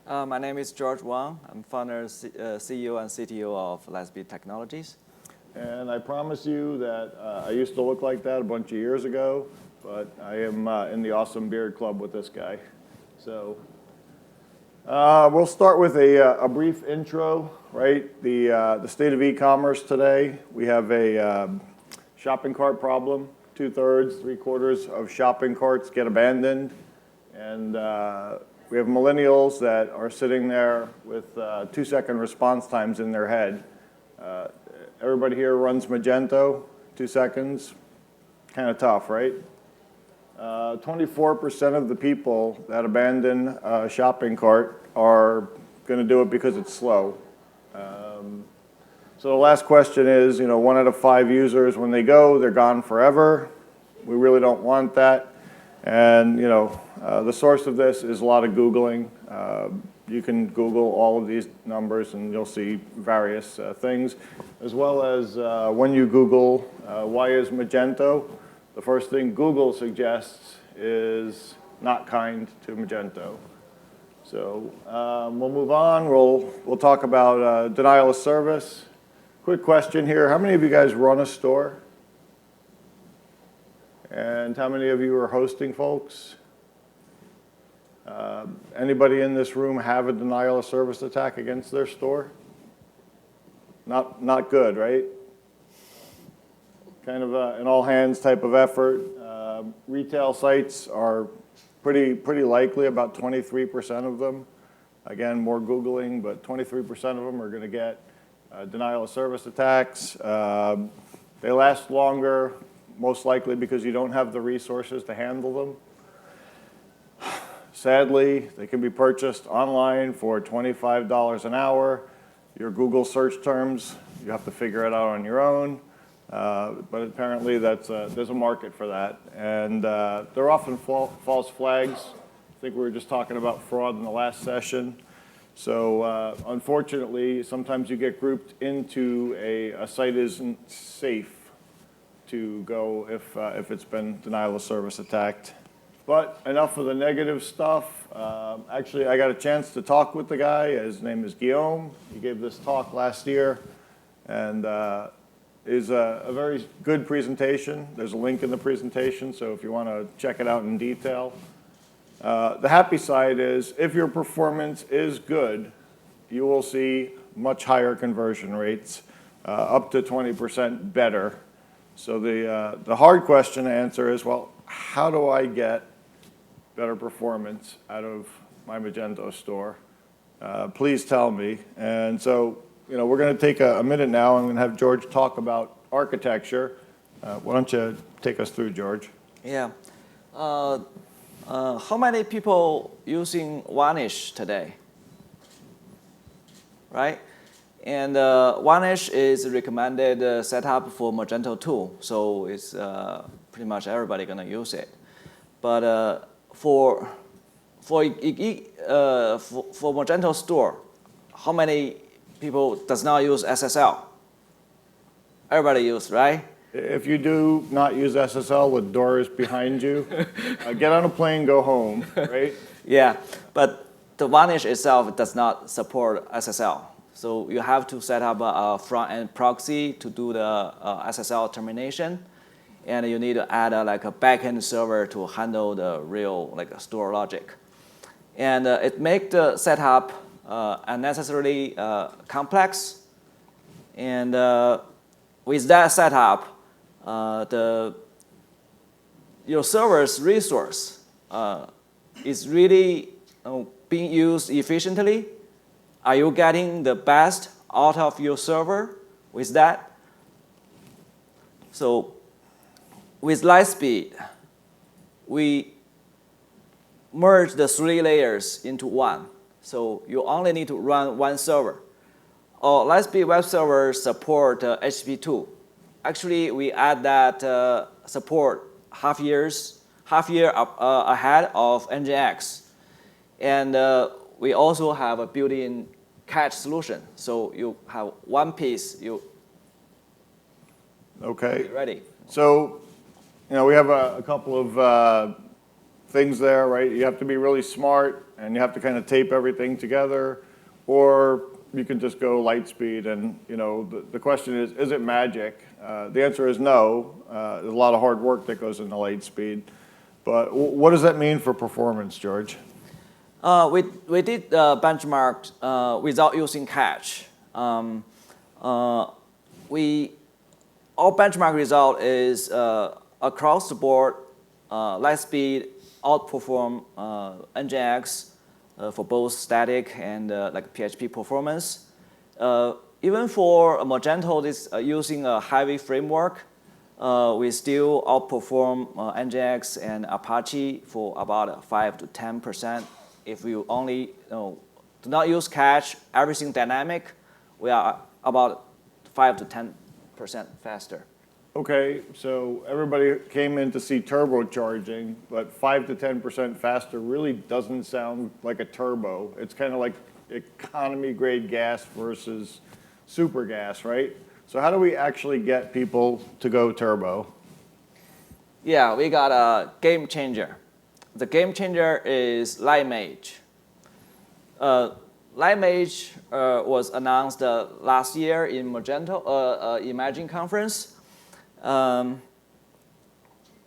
My name is George Wang. I'm founder, CEO, and CTO of LiteSpeed Technologies. And I promise you that I used to look like that a bunch of years ago, but I am in the awesome beard club with this guy. So we'll start with a brief intro, right? The state of e-commerce today. We have a shopping cart problem. 2/3, 3/4 of shopping carts get abandoned. And we have millennials that are sitting there with 2-second response times in their head. Everybody here runs Magento, 2 seconds. Kind of tough, right? 24% of the people that abandon a shopping cart are going to do it because it's slow. So the last question is, 1 out of 5 users, when they go, they're gone forever. We really don't want that. And, the source of this is a lot of Googling. You can Google all of these numbers and you'll see various things, as well as when you Google, why is Magento? The first thing Google suggests is not kind to Magento. So we'll move on. We'll talk about denial of service. Quick question here. How many of you guys run a store? And how many of you are hosting folks? Anybody in this room have a denial of service attack against their store? Not good, right? Kind of an all-hands type of effort. Retail sites are pretty likely, about 23% of them. Again, more Googling, but 23% of them are going to get denial of service attacks. They last longer, most likely because you don't have the resources to handle them. Sadly, they can be purchased online for $25 an hour. Your Google search terms, you have to figure it out on your own. But apparently there's a market for that. And they're often false flags. I think we were just talking about fraud in the last session. So unfortunately, sometimes you get grouped into a site isn't safe to go if it's been denial of service attacked. But enough of the negative stuff. Actually, I got a chance to talk with the guy. His name is Guillaume. He gave this talk last year, and is a very good presentation. There's a link in the presentation, so if you want to check it out in detail. The happy side is if your performance is good, you will see much higher conversion rates, up to 20% better. So the hard question to answer is, well, how do I get better performance out of my Magento store? Please tell me. And so, we're going to take a minute now. I'm going to have George talk about architecture. Why don't you take us through, George? Yeah. How many people using Varnish today? Right? And Varnish is recommended setup for Magento 2, so it's pretty much everybody gonna use it. But for Magento store, how many people does not use SSL? Everybody use, right? If you do not use SSL with doors behind you, get on a plane, go home, right? Yeah, but the Varnish itself does not support SSL. So you have to set up a front-end proxy to do the SSL termination, and you need to add a back-end server to handle the real store logic. And it makes the setup unnecessarily complex. And with that setup, your server's resource is really being used efficiently. Are you getting the best out of your server with that? So with LiteSpeed, we merge the 3 layers into one. So you only need to run one server. Our LiteSpeed web server support HTTP2. Actually, we add that support half year ahead of Nginx. And we also have a built-in cache solution. So you have one piece, Okay. ready. So, we have a couple of things there, right? You have to be really smart. and you have to kind of tape everything together, or you can just go LiteSpeed. And the question is it magic? The answer is no. There's a lot of hard work that goes into LiteSpeed. But what does that mean for performance, George? We did benchmark without using cache. Our benchmark result is across the board, LiteSpeed outperform Nginx for both static and like PHP performance. Even for Magento, this using a heavy framework, we still outperform Nginx and Apache for about 5 to 10%. If you only do not use cache, everything dynamic, we are about 5 to 10% faster. Okay, so everybody came in to see turbocharging, but 5 to 10% faster really doesn't sound like a turbo. It's kind of like economy grade gas versus super gas, right? So how do we actually get people to go turbo? Yeah, we got a game changer. The game changer is Lite Mage. Lite Mage was announced last year in Magento, Imagine conference.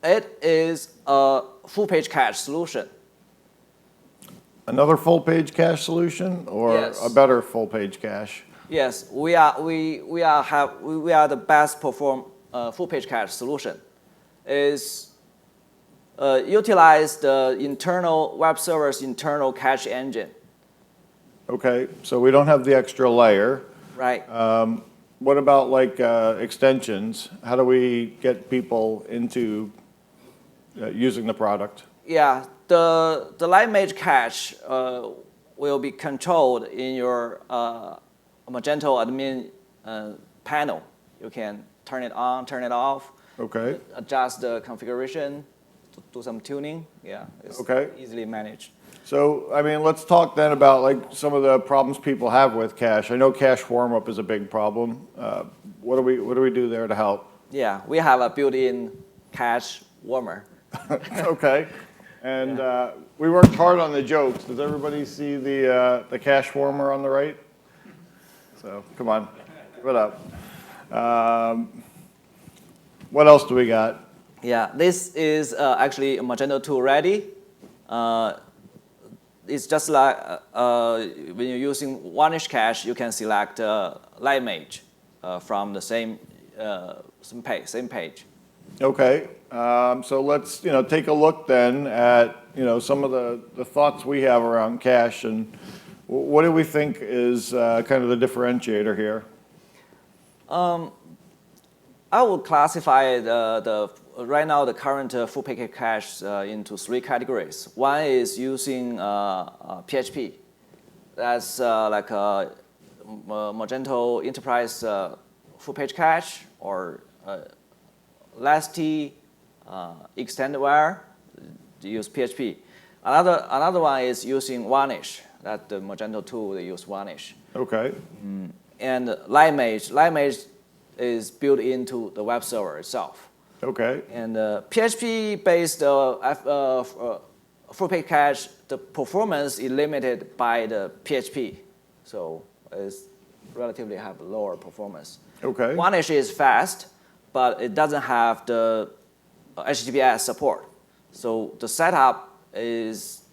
It is a full-page cache solution. Another full-page cache solution, or Yes. a better full-page cache? Yes, we are the best perform full-page cache solution. Is utilize the internal web server's internal cache engine. Okay, so we don't have the extra layer. Right. What about like extensions? How do we get people into using the product? Yeah, the Lite Mage cache will be controlled in your Magento admin panel. You can turn it on, turn it off. Okay. Adjust the configuration, do some tuning. Yeah, it's Okay. easily managed. So, I mean, let's talk then about like some of the problems people have with cache. I know cache warm-up is a big problem. What do we do there to help? Yeah, we have a built-in cache warmer. Okay. And we worked hard on the jokes. Does everybody see the cache warmer on the right? So, come on, give it up. What else do we got? Yeah, this is actually Magento 2 ready. It's just like when you're using Varnish cache, you can select Lite Mage from the same page. Okay. So let's take a look then at some of the thoughts we have around cache, and what do we think is kind of the differentiator here? I would classify right now the current full package cache into 3 categories. One is using PHP. That's like a Magento Enterprise full page cache, or LiteSpeed extendware, use PHP. Another one is using Varnish. That the Magento 2, they use Varnish. Okay. And Lite Mage is built into the web server itself. Okay. And PHP-based full-page cache, the performance is limited by the PHP, so it's relatively have lower performance. Okay. Varnish is fast, but it doesn't have the HTTPS support, so the setup is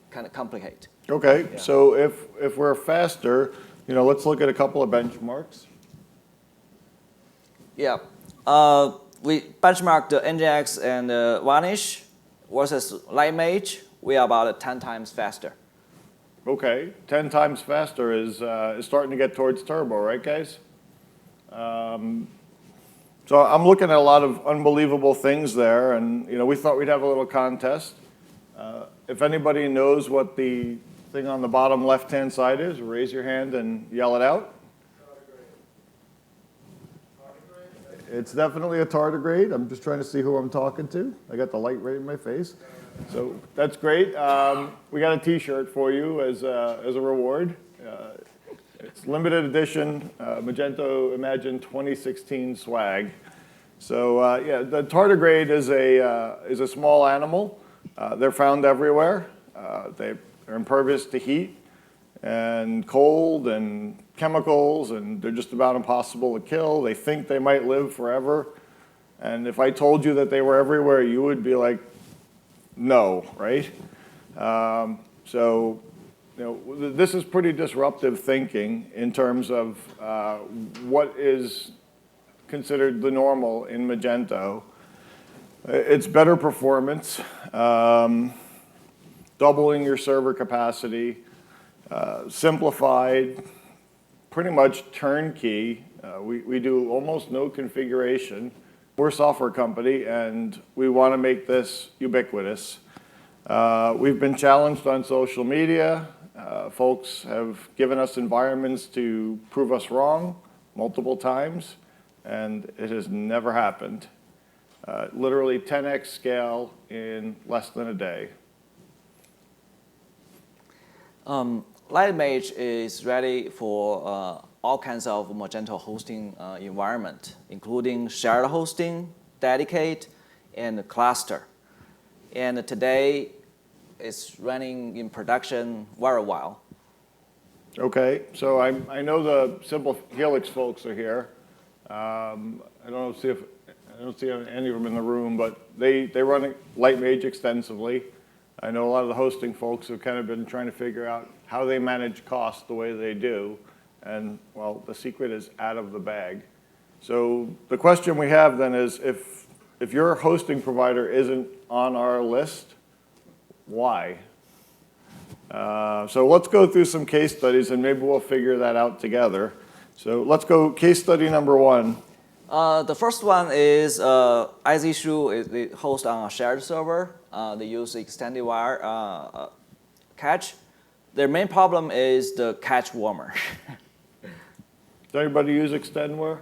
kind of complicated. Okay. Yeah. So if we're faster, let's look at a couple of benchmarks. Yeah. We benchmarked the Nginx and Varnish versus Lite Mage. We are about 10 times faster. Okay, 10 times faster is starting to get towards turbo, right, guys? So I'm looking at a lot of unbelievable things there, and we thought we'd have a little contest. If anybody knows what the thing on the bottom left-hand side is, raise your hand and yell it out. It's definitely a tardigrade. I'm just trying to see who I'm talking to. I got the light right in my face. So that's great. We got a T-shirt for you as a reward. It's limited edition Magento Imagine 2016 swag. So yeah, the tardigrade is a small animal. They're found everywhere. They They're impervious to heat and cold and chemicals, and they're just about impossible to kill. They think they might live forever. And if I told you that they were everywhere, you would be like, no, right? So, you know, this is pretty disruptive thinking in terms of what is considered the normal in Magento. It's better performance, doubling your server capacity, simplified, pretty much turnkey. We do almost no configuration. We're a software company, and we want to make this ubiquitous. We've been challenged on social media. Folks have given us environments to prove us wrong multiple times, and it has never happened. Literally 10x scale in less than a day. Lite Mage is ready for all kinds of Magento hosting environment, including shared hosting, dedicate, and cluster. And today, it's running in production very well. Okay, so I know the Simple Helix folks are here. I don't see any of them in the room, but they run Lite Mage extensively. I know a lot of the hosting folks have kind of been trying to figure out how they manage costs the way they do. And, well, the secret is out of the bag. So the question we have then is, if your hosting provider isn't on our list, why? So let's go through some case studies, and maybe we'll figure that out together. So let's go case study number 1. The first one is IzyShoes. They host on a shared server. They use extended wire cache. Their main problem is the cache warmer. Does anybody use extendware?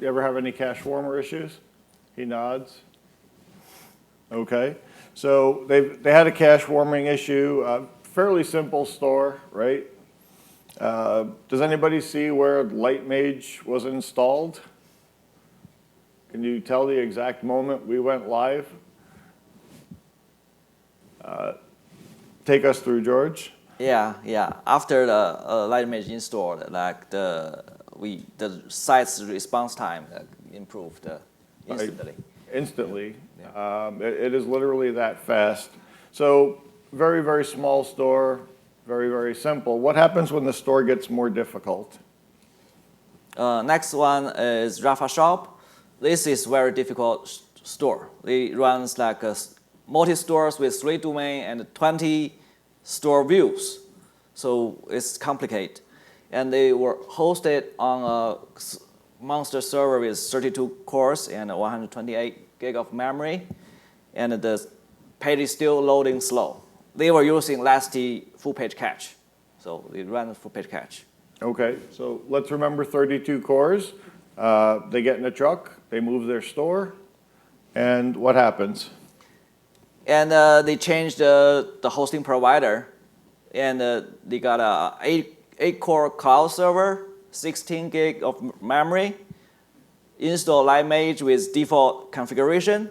You ever have any cache warmer issues? He nods. Okay. So they had a cache warming issue. Fairly simple store, right? Does anybody see where Lite Mage was installed? Can you tell the exact moment we went live? Take us through, George. Yeah. After the Lite Mage installed, like the site's response time improved instantly. Instantly. Yeah. It is literally that fast. So very, very small store, very, very simple. What happens when the store gets more difficult? Next one is Rafasshop. This is very difficult store. It runs like multi-stores with 3 domain and 20 store views. So it's complicated. And they were hosted on a monster server with 32 cores and 128 gig of memory. And the page is still loading slow. They were using LiteSpeed full page cache. So they ran full page cache. Okay, so let's remember 32 cores. They get in a truck, they move their store, and what happens? And they changed the hosting provider, and they got a 8-core cloud server, 16 gig of memory, install Lite Mage with default configuration,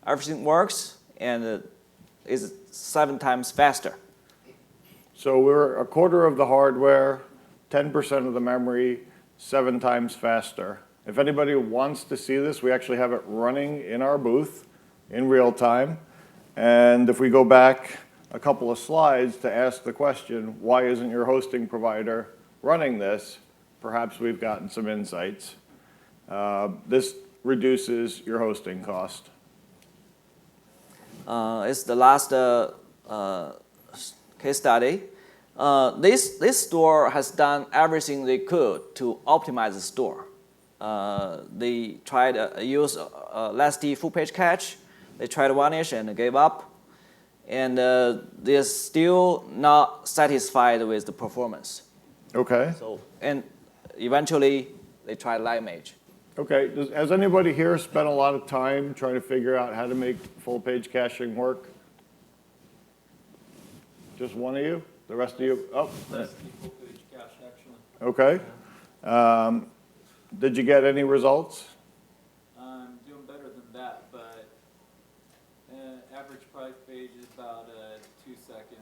everything works, and it's 7 times faster. So we're a quarter of the hardware, 10% of the memory, 7 times faster. If anybody wants to see this, we actually have it running in our booth in real time. And if we go back a couple of slides to ask the question, why isn't your hosting provider running this? Perhaps we've gotten some insights. This reduces your hosting cost. It's the last case study. This store has done everything they could to optimize the store. They tried to use LiteSpeed full page cache. They tried Varnish and gave up. And they're still not satisfied with the performance. Okay. And eventually, they tried Lite Mage. Okay. Has anybody here spent a lot of time trying to figure out how to make full page caching work? Just one of you? The rest of you? Oh. LiteSpeed full page cache, actually. Okay. Did you get any results? I'm doing better than that, but average price site page is about 2 seconds.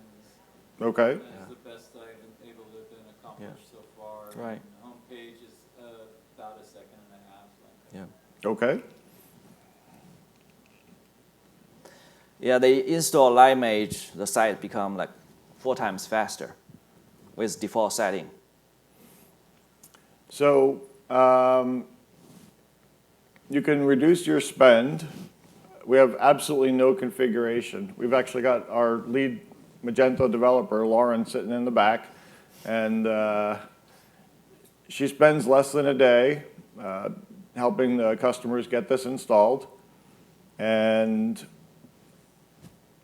Okay. That's the best I've been able to have been accomplished so far. Right. And the home page is about 1.5 seconds. Yeah. Okay. Yeah, they install Lite Mage, the site become like 4 times faster with default setting. So you can reduce your spend. We have absolutely no configuration. We've actually got our lead Magento developer, Lauren, sitting in the back, and she spends less than a day helping the customers get this installed. And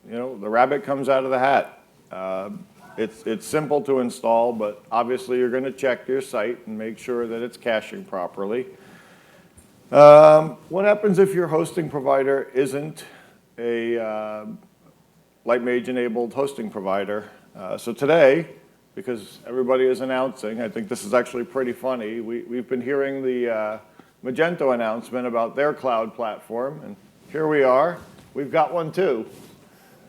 you know, the rabbit comes out of the hat. It's simple to install, but obviously you're going to check your site and make sure that it's caching properly. What happens if your hosting provider isn't a Lite Mage enabled hosting provider? So today, because everybody is announcing, I think this is actually pretty funny, we've been hearing the Magento announcement about their cloud platform, and here we are. We've got one too.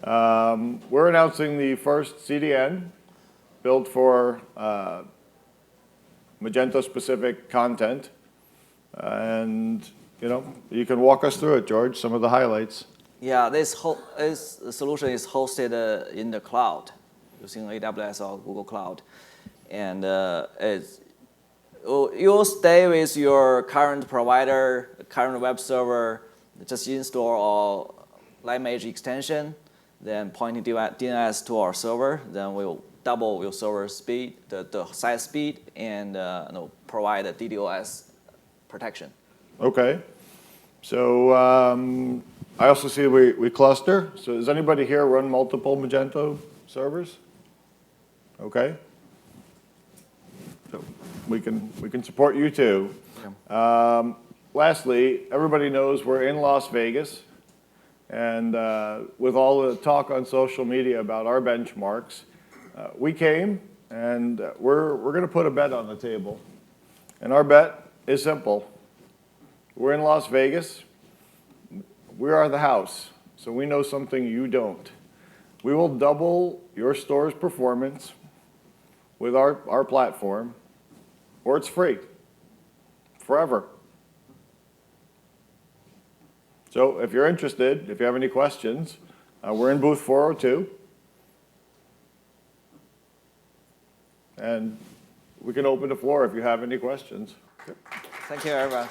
We're announcing the first CDN built for Magento-specific content. And, you know, you can walk us through it, George, some of the highlights. Yeah, this solution is hosted in the cloud using AWS or Google Cloud. And you'll stay with your current provider, current web server, just install a Lite Mage extension, then pointing DNS to our server, then we'll double your server speed, the site speed, and provide a DDoS protection. Okay. So I also see we cluster. So does anybody here run multiple Magento servers? Okay. So we can support you too. Yeah. Lastly, everybody knows we're in Las Vegas. And with all the talk on social media about our benchmarks, we came and we're going to put a bet on the table. And our bet is simple. We're in Las Vegas. We are the house, so we know something you don't. We will double your store's performance with our platform, or it's free, forever. So if you're interested, if you have any questions, we're in booth 402. And we can open the floor if you have any questions. Thank you, everyone.